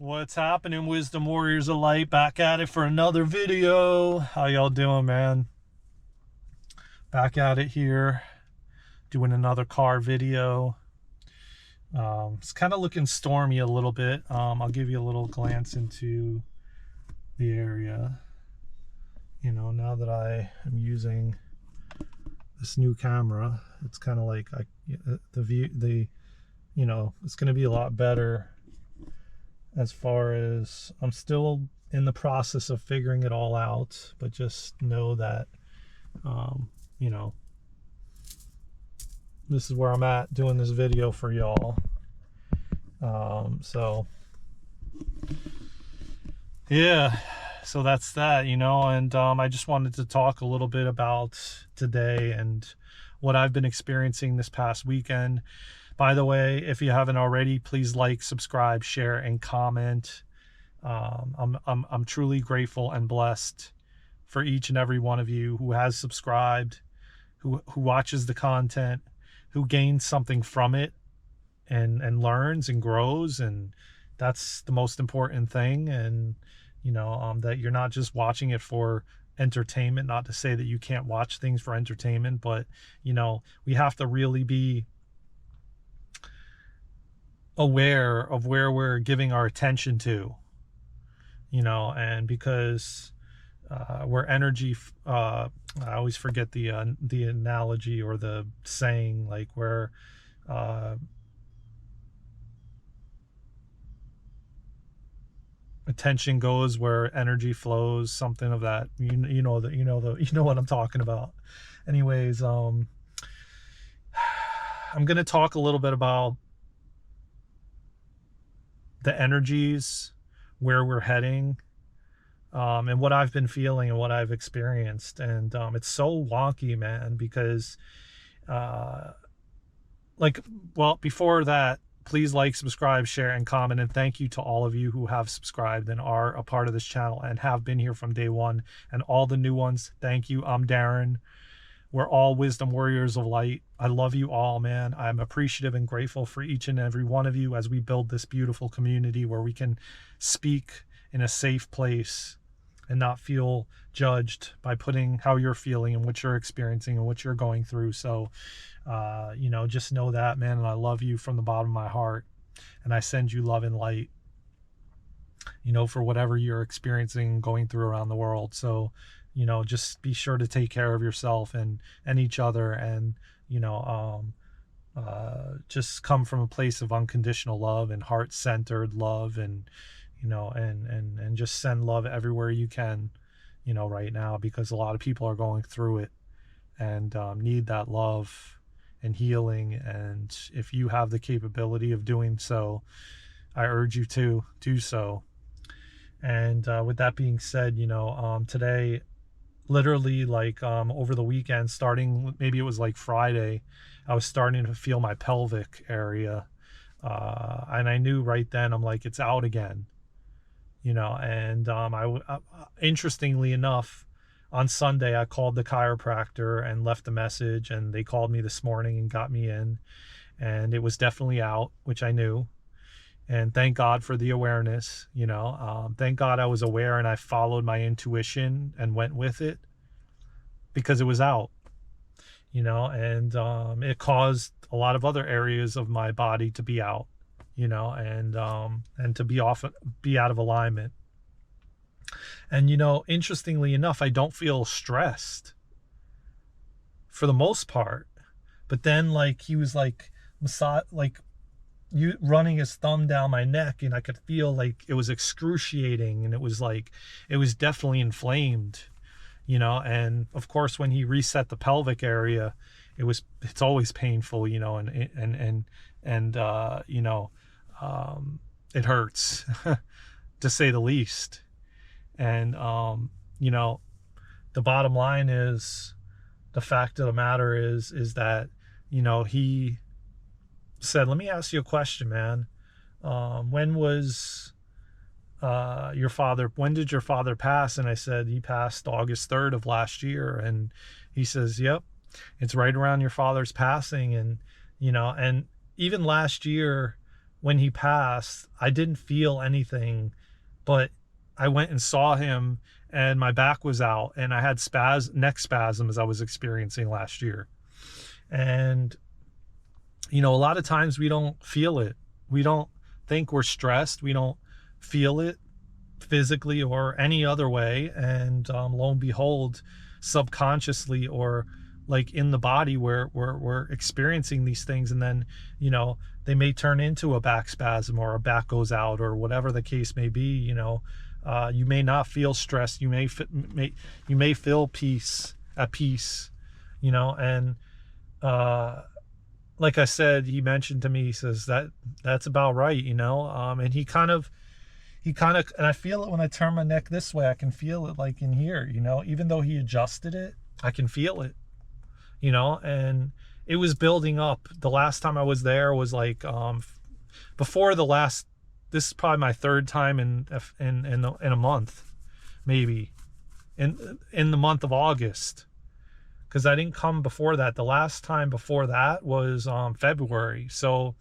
What's happening, Wisdom Warriors of Light? Back at it for another video. How y'all doing, man? Back at it here, doing another car video. It's kind of looking stormy a little bit. I'll give you a little glance into the area. You know, now that I am using this new camera, it's kind of like the view. It's going to be a lot better. As far as I'm still in the process of figuring it all out, but just know that, this is where I'm at doing this video for y'all. So that's that, and I just wanted to talk a little bit about today and what I've been experiencing this past weekend. By the way, if you haven't already, please like, subscribe, share, and comment. I'm truly grateful and blessed for each and every one of you who has subscribed, who watches the content, who gains something from it, and learns and grows, and that's the most important thing. And that you're not just watching it for entertainment. Not to say that you can't watch things for entertainment, but we have to really be aware of where we're giving our attention to, and because we're energy, I always forget the analogy or the saying, like where attention goes, where energy flows, something of that. You know what I'm talking about. Anyways, I'm going to talk a little bit about the energies, where we're heading, and what I've been feeling and what I've experienced. And it's so wonky, man, because before that, please like, subscribe, share, and comment. And thank you to all of you who have subscribed and are a part of this channel and have been here from day one. And all the new ones, thank you. I'm Darren. We're all Wisdom Warriors of Light. I love you all, man. I'm appreciative and grateful for each and every one of you as we build this beautiful community where we can speak in a safe place and not feel judged by putting how you're feeling and what you're experiencing and what you're going through. So, just know that, man, and I love you from the bottom of my heart. And I send you love and light, for whatever you're experiencing, going through around the world. So, just be sure to take care of yourself and each other, and just come from a place of unconditional love and heart-centered love, and and just send love everywhere you can, right now, because a lot of people are going through it and need that love and healing. And if you have the capability of doing so, I urge you to do so. And with that being said, today, literally, over the weekend, starting, maybe it was like Friday, I was starting to feel my pelvic area, and I knew right then, I'm like, it's out again, and interestingly enough, on Sunday, I called the chiropractor and left a message, and they called me this morning and got me in, and it was definitely out, which I knew. And thank God for the awareness, thank God I was aware and I followed my intuition and went with it, because it was out, and it caused a lot of other areas of my body to be out, and to be out of alignment. And, interestingly enough, I don't feel stressed for the most part. But then, he was you running his thumb down my neck, and I could feel like it was excruciating, and it was definitely inflamed, and of course when he reset the pelvic area, it's always painful, and it hurts to say the least. And the bottom line is, the fact of the matter is that he said, let me ask you a question, man. When did your father pass? And I said, he passed August 3rd of last year. And he says, yep, it's right around your father's passing. And and even last year, when he passed, I didn't feel anything, but I went and saw him and my back was out and I had neck spasms I was experiencing last year. And, a lot of times we don't feel it. We don't think we're stressed. We don't feel it physically or any other way. And lo and behold, subconsciously or like in the body we're experiencing these things, and then they may turn into a back spasm or a back goes out or whatever the case may be. You may not feel stressed, you may feel at peace, and like I said, he mentioned to me, he says that's about right, and he kind of and I feel it when I turn my neck this way. I can feel it like in here, even though he adjusted it, I can feel it, and it was building up. The last time I was there was like before this is probably my third time in a month, maybe in the month of August, because I didn't come before that. The last time before that was February. So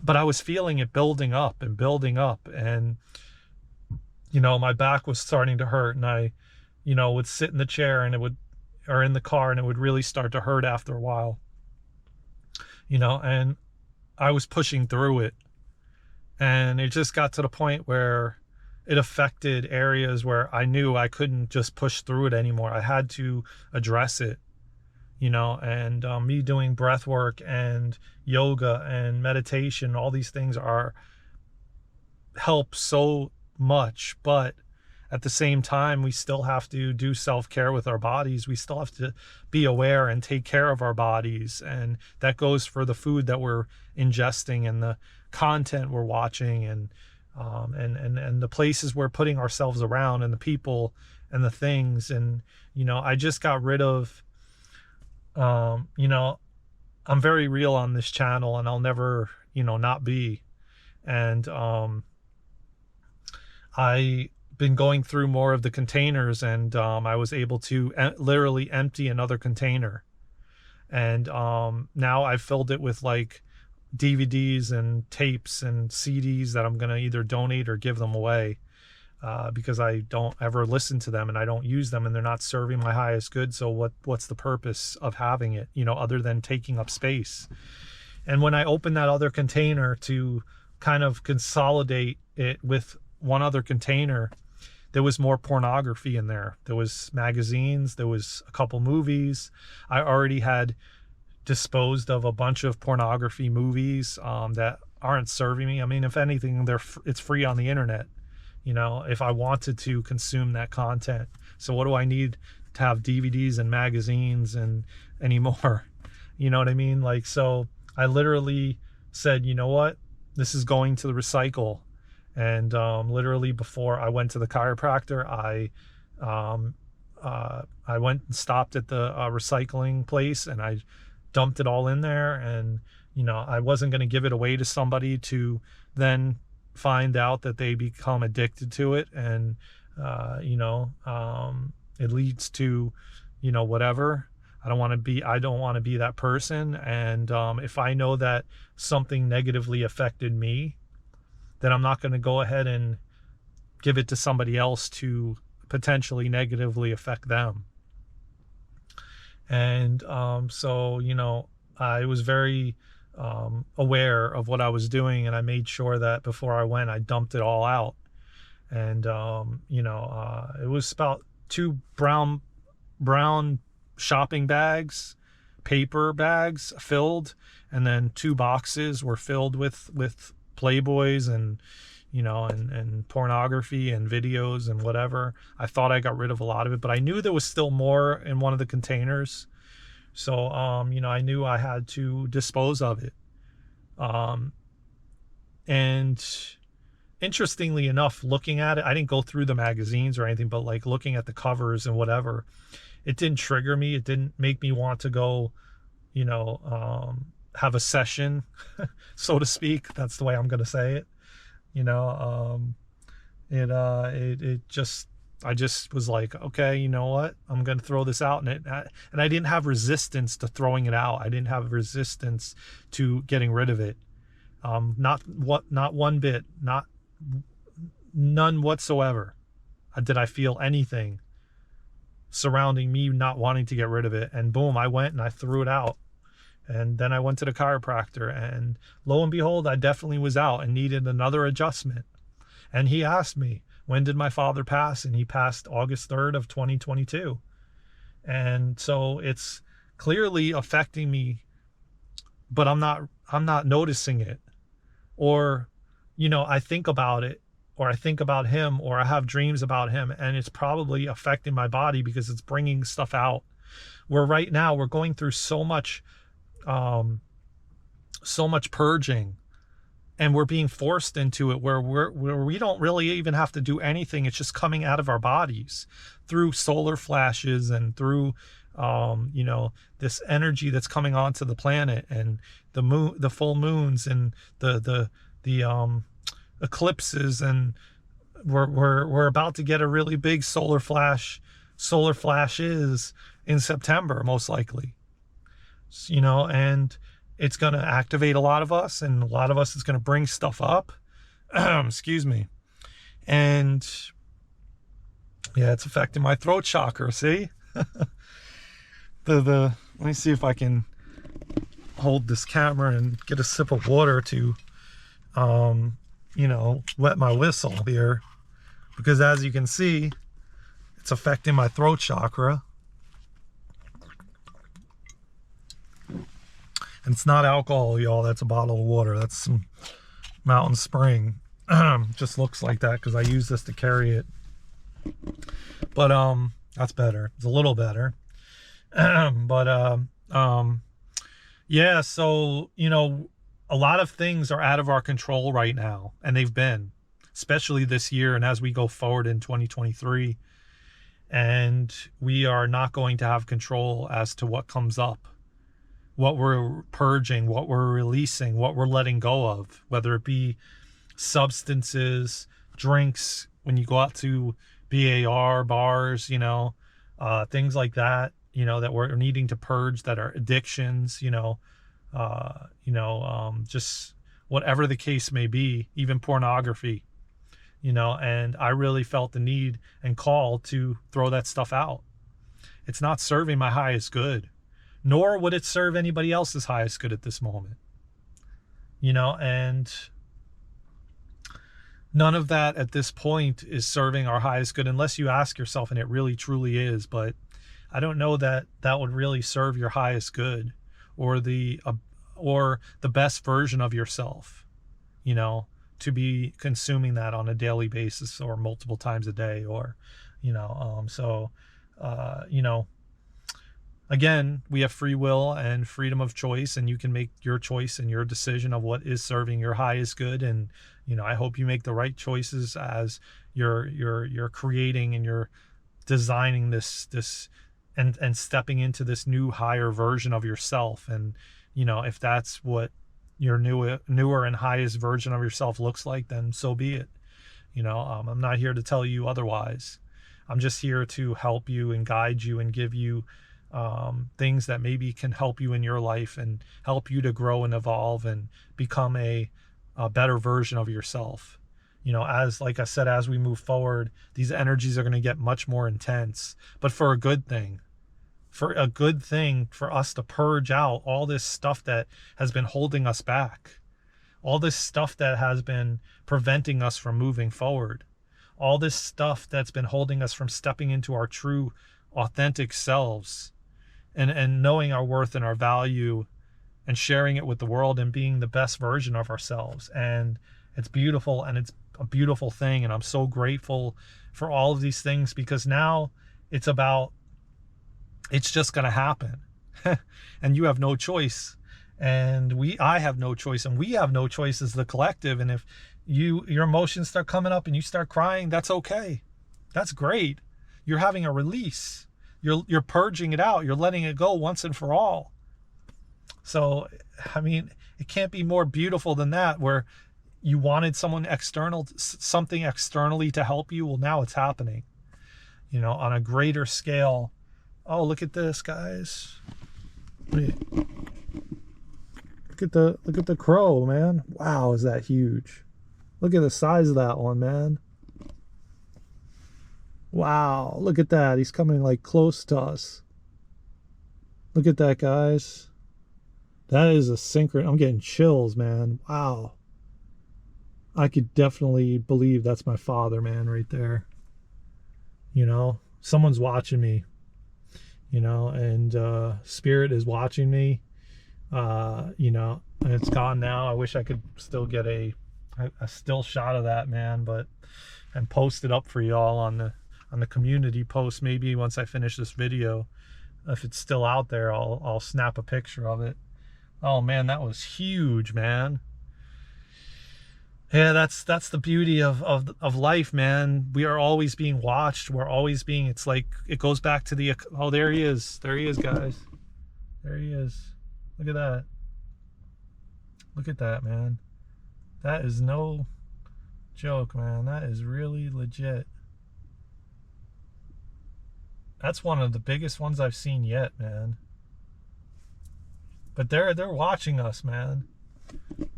but I was feeling it building up, and my back was starting to hurt, and I would sit in the chair and or in the car, and it would really start to hurt after a while, and I was pushing through it, and it just got to the point where it affected areas where I knew I couldn't just push through it anymore. I had to address it, and me doing breath work and yoga and meditation, all these things help so much, but at the same time, we still have to do self-care with our bodies. We still have to be aware and take care of our bodies, and that goes for the food that we're ingesting and the content we're watching, and the places we're putting ourselves around, and the people and the things. And I just got rid of I'm very real on this channel, and I'll never not be. And I been going through more of the containers, and I was able to literally empty another container, and now I've filled it with like DVDs and tapes and CDs that I'm gonna either donate or give them away, because I don't ever listen to them and I don't use them, and they're not serving my highest good. So what's the purpose of having it, other than taking up space? And when I opened that other container to kind of consolidate it with one other container, there was more pornography in there. There was magazines, there was a couple movies. I already had disposed of a bunch of pornography movies that aren't serving me. I mean, if anything, it's free on the internet, if I wanted to consume that content. So what do I need to have DVDs and magazines and anymore? You know what I mean? Like, so I literally said, you know what? This is going to the recycle. And literally before I went to the chiropractor, I went and stopped at the recycling place, and I dumped it all in there. And I wasn't going to give it away to somebody to then find out that they become addicted to it, and it leads to whatever. I don't want to be that person. And if I know that something negatively affected me, then I'm not going to go ahead and give it to somebody else to potentially negatively affect them. And so I was very aware of what I was doing, and I made sure that before I went, I dumped it all out. And it was about 2 brown shopping bags, paper bags filled, and then 2 boxes were filled with Playboys and and pornography and videos and whatever. I thought I got rid of a lot of it, but I knew there was still more in one of the containers. So I knew I had to dispose of it. And interestingly enough, looking at it, I didn't go through the magazines or anything, but like looking at the covers and whatever, it didn't trigger me. It didn't make me want to go have a session, so to speak. That's the way I'm going to say it. I just was like, okay, you know what? I'm going to throw this out. And I didn't have resistance to throwing it out. I didn't have resistance to getting rid of it. Not one bit, none whatsoever did I feel anything surrounding me not wanting to get rid of it. And boom, I went and I threw it out. And then I went to the chiropractor, and lo and behold, I definitely was out and needed another adjustment. And he asked me, when did my father pass? And he passed August 3rd of 2022. And so it's clearly affecting me, but I'm not noticing it. Or, I think about it, or I think about him, or I have dreams about him, and it's probably affecting my body because it's bringing stuff out. Where right now we're going through so much purging, and we're being forced into it where we don't really even have to do anything. It's just coming out of our bodies through solar flashes and through this energy that's coming onto the planet, and the moon, the full moons, and the eclipses, and we're about to get a really big solar flashes in September, most likely. And it's going to activate a lot of us, and a lot of us is going to bring stuff up. Excuse me. And yeah, it's affecting my throat chakra. See, let me see if I can hold this camera and get a sip of water to, wet my whistle here, because as you can see, it's affecting my throat chakra. And it's not alcohol, y'all. That's a bottle of water. That's some Mountain Spring. Just looks like that because I use this to carry it. But that's better. It's a little better. Yeah, so a lot of things are out of our control right now, and they've been, especially this year and as we go forward in 2023. And we are not going to have control as to what comes up, what we're purging, what we're releasing, what we're letting go of, whether it be substances, drinks, when you go out to BAR, bars, things like that, that we're needing to purge, that are addictions, just whatever the case may be, even pornography, and I really felt the need and call to throw that stuff out. It's not serving my highest good, nor would it serve anybody else's highest good at this moment. And none of that at this point is serving our highest good, unless you ask yourself, and it really truly is. But I don't know that that would really serve your highest good, or the best version of yourself, to be consuming that on a daily basis or multiple times a day, or, again, we have free will and freedom of choice, and you can make your choice and your decision of what is serving your highest good. And, I hope you make the right choices as you're creating and you're designing this and stepping into this new higher version of yourself. And, if that's what your newer and highest version of yourself looks like, then so be it. I'm not here to tell you otherwise. I'm just here to help you and guide you and give you things that maybe can help you in your life and help you to grow and evolve and become a better version of yourself. Like I said, as we move forward, these energies are going to get much more intense, but for a good thing. For us to purge out all this stuff that has been holding us back, all this stuff that has been preventing us from moving forward, all this stuff that's been holding us from stepping into our true, authentic selves, and knowing our worth and our value, and sharing it with the world, and being the best version of ourselves. And it's beautiful, and it's a beautiful thing, and I'm so grateful for all of these things, because now it's just going to happen. And you have no choice, and I have no choice, and we have no choice as the collective. And if your emotions start coming up and you start crying, that's okay. That's great. You're having a release. You're purging it out. You're letting it go once and for all. So, it can't be more beautiful than that, where you wanted something externally to help you. Well, now it's happening, on a greater scale. Oh, look at this, guys. Look at the crow, man. Wow, is that huge? Look at the size of that one, man. Wow, look at that. He's coming like close to us. Look at that, guys. That is a synchron. I'm getting chills, man. Wow. I could definitely believe that's my father, man, right there. You know, someone's watching me, you know, and spirit is watching me. You know, and it's gone now. I wish I could still get a still shot of that, man, but and post it up for y'all on the community post. Maybe once I finish this video, if it's still out there, I'll snap a picture of it. Oh man, that was huge, man. Yeah, that's the beauty of life, man. We are always being watched. We're always being, it's like, it goes back to the, oh, there he is. There he is, guys. There he is. Look at that. Look at that, man. That is no joke, man. That is really legit. That's one of the biggest ones I've seen yet, man. But they're watching us, man.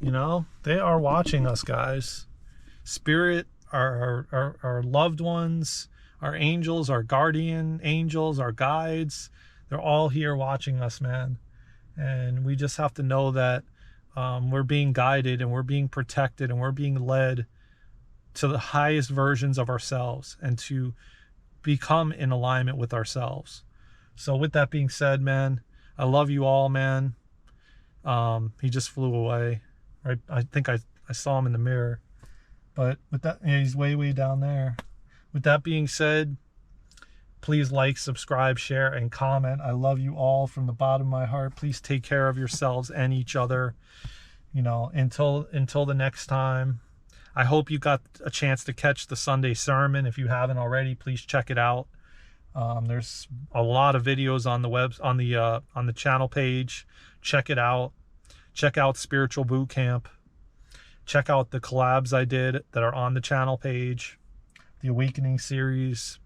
You know, they are watching us, guys. Spirit, our loved ones, our angels, our guardian angels, our guides, they're all here watching us, man. And we just have to know that we're being guided and we're being protected and we're being led to the highest versions of ourselves and to become in alignment with ourselves. So with that being said, man, I love you all, man. He just flew away. Right, I think I saw him in the mirror. But with that, yeah, he's way down there. With that being said, please like, subscribe, share, and comment. I love you all from the bottom of my heart. Please take care of yourselves and each other. You know, until the next time. I hope you got a chance to catch the Sunday sermon. If you haven't already, please check it out. There's a lot of videos on the on the channel page. Check it out. Check out Spiritual Boot Camp. Check out the collabs I did that are on the channel page. The Awakening series.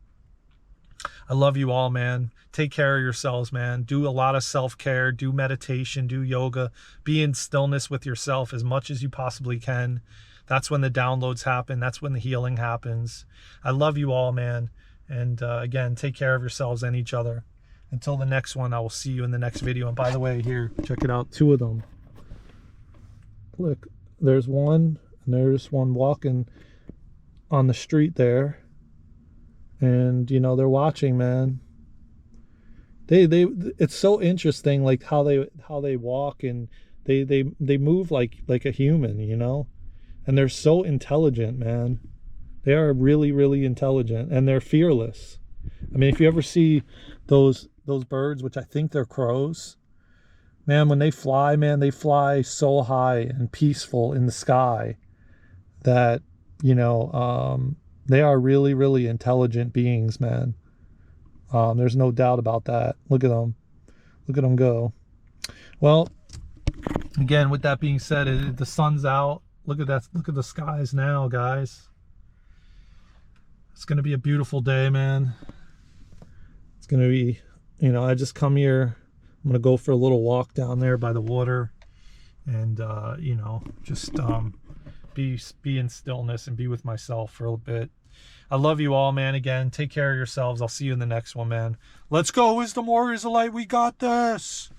I love you all, man. Take care of yourselves, man. Do a lot of self-care. Do meditation. Do yoga. Be in stillness with yourself as much as you possibly can. That's when the downloads happen. That's when the healing happens. I love you all, man. And again, take care of yourselves and each other. Until the next one, I will see you in the next video. And by the way, here, check it out. 2 of them. Look, there's one, and there's one walking on the street there. And, you know, they're watching, man. It's so interesting, like how they walk, and they move like a human, you know? And they're so intelligent, man. They are really intelligent, and they're fearless. I mean, if you ever see those birds, which I think they're crows, man, when they fly, man, they fly so high and peaceful in the sky that, you know, they are really intelligent beings, man. There's no doubt about that. Look at them. Look at them go. Well, again, with that being said, the sun's out. Look at that. Look at the skies now, guys. It's going to be a beautiful day, man. It's going to be, you know, I just come here. I'm going to go for a little walk down there by the water and, you know, just be in stillness and be with myself for a little bit. I love you all, man. Again, take care of yourselves. I'll see you in the next one, man. Let's go, Wisdom Warriors of Light. We got this.